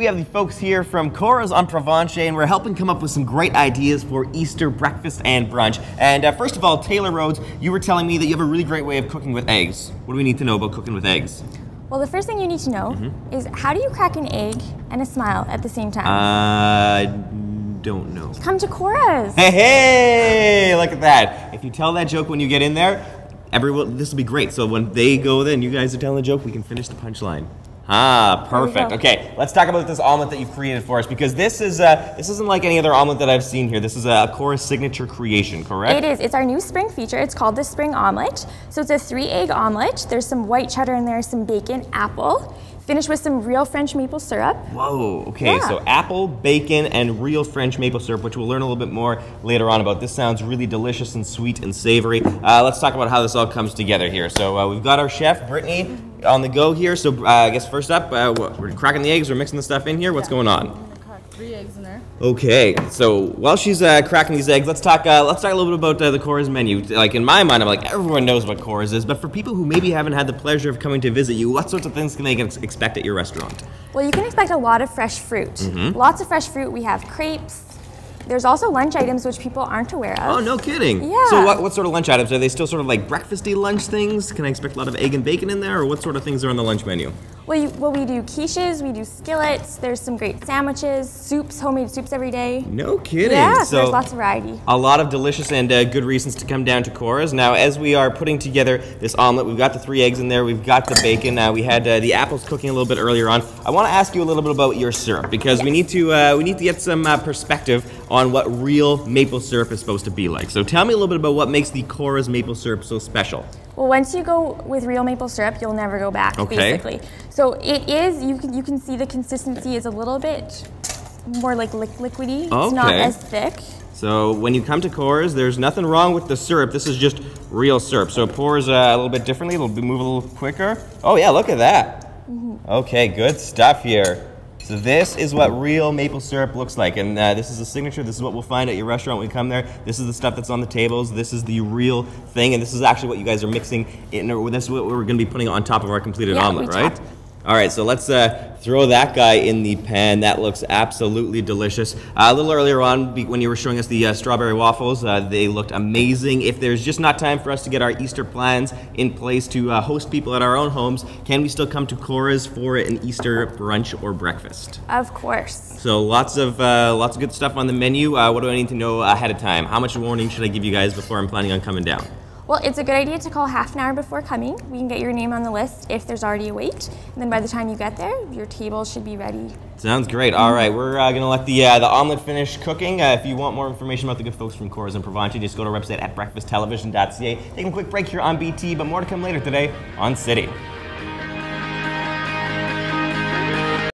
We have the folks here from Cora's on Provencher, and we're helping come up with some great ideas for Easter breakfast and brunch. And first of all, Taylor Rhodes, you were telling me that you have a really great way of cooking with eggs. What do we need to know about cooking with eggs? Well, the first thing you need to know is how do you crack an egg and a smile at the same time? Don't know. Come to Cora's. Hey, look at that. If you tell that joke when you get in there, everyone, this will be great. So when they go there and you guys are telling the joke, we can finish the punchline. Ah, perfect. Okay, let's talk about this omelet that you've created for us, because this isn't like any other omelet that I've seen here. This is a Cora signature creation, correct? It is. It's our new spring feature. It's called the spring omelet. So it's a 3-egg omelet. There's some white cheddar in there, some bacon, apple. Finished with some real French maple syrup. Whoa, okay, yeah. So apple, bacon, and real French maple syrup, which we'll learn a little bit more later on about. This sounds really delicious and sweet and savory. Let's talk about how this all comes together here. So we've got our chef, Brittany, on the go here. So I guess first up, we're cracking the eggs, we're mixing the stuff in here. What's going on? 3 eggs in there. Okay, so while she's cracking these eggs, let's talk a little bit about the Cora's menu. Like in my mind, I'm like, everyone knows what Cora's is, but for people who maybe haven't had the pleasure of coming to visit you, what sorts of things can they expect at your restaurant? Well, you can expect a lot of fresh fruit. Lots of fresh fruit. We have crepes. There's also lunch items which people aren't aware of. Oh, no kidding. Yeah. So what sort of lunch items? Are they still sort of like breakfasty lunch things? Can I expect a lot of egg and bacon in there, or what sort of things are on the lunch menu? Well, we do quiches, we do skillets, there's some great sandwiches, soups, homemade soups every day. No kidding. Yeah, so there's lots of variety. A lot of delicious and good reasons to come down to Cora's. Now, as we are putting together this omelet, we've got the 3 eggs in there, we've got the bacon, we had the apples cooking a little bit earlier on. I want to ask you a little bit about your syrup, because we need to get some perspective on what real maple syrup is supposed to be like. So tell me a little bit about what makes the Cora's maple syrup so special. Well, once you go with real maple syrup, you'll never go back, basically. So it is, you can see the consistency is a little bit more like liquidy. It's not as thick. So when you come to Cora's, there's nothing wrong with the syrup. This is just real syrup. So it pours a little bit differently. It'll move a little quicker. Oh yeah, look at that. Okay, good stuff here. So this is what real maple syrup looks like, and this is a signature. This is what we'll find at your restaurant when we come there. This is the stuff that's on the tables. This is the real thing, and this is actually what you guys are mixing in, or this is what we're going to be putting on top of our completed omelet, right? All right, so let's throw that guy in the pan. That looks absolutely delicious. A little earlier on, when you were showing us the strawberry waffles, they looked amazing. If there's just not time for us to get our Easter plans in place to host people at our own homes, can we still come to Cora's for an Easter brunch or breakfast? Of course. So lots of good stuff on the menu. What do I need to know ahead of time? How much warning should I give you guys before I'm planning on coming down? Well, it's a good idea to call half an hour before coming. We can get your name on the list if there's already a wait. And then by the time you get there, your table should be ready. Sounds great. All right, we're going to let the omelet finish cooking. If you want more information about the good folks from Cora's and Provencher, just go to our website at breakfasttelevision.ca. Taking a quick break here on BT, but more to come later today on City.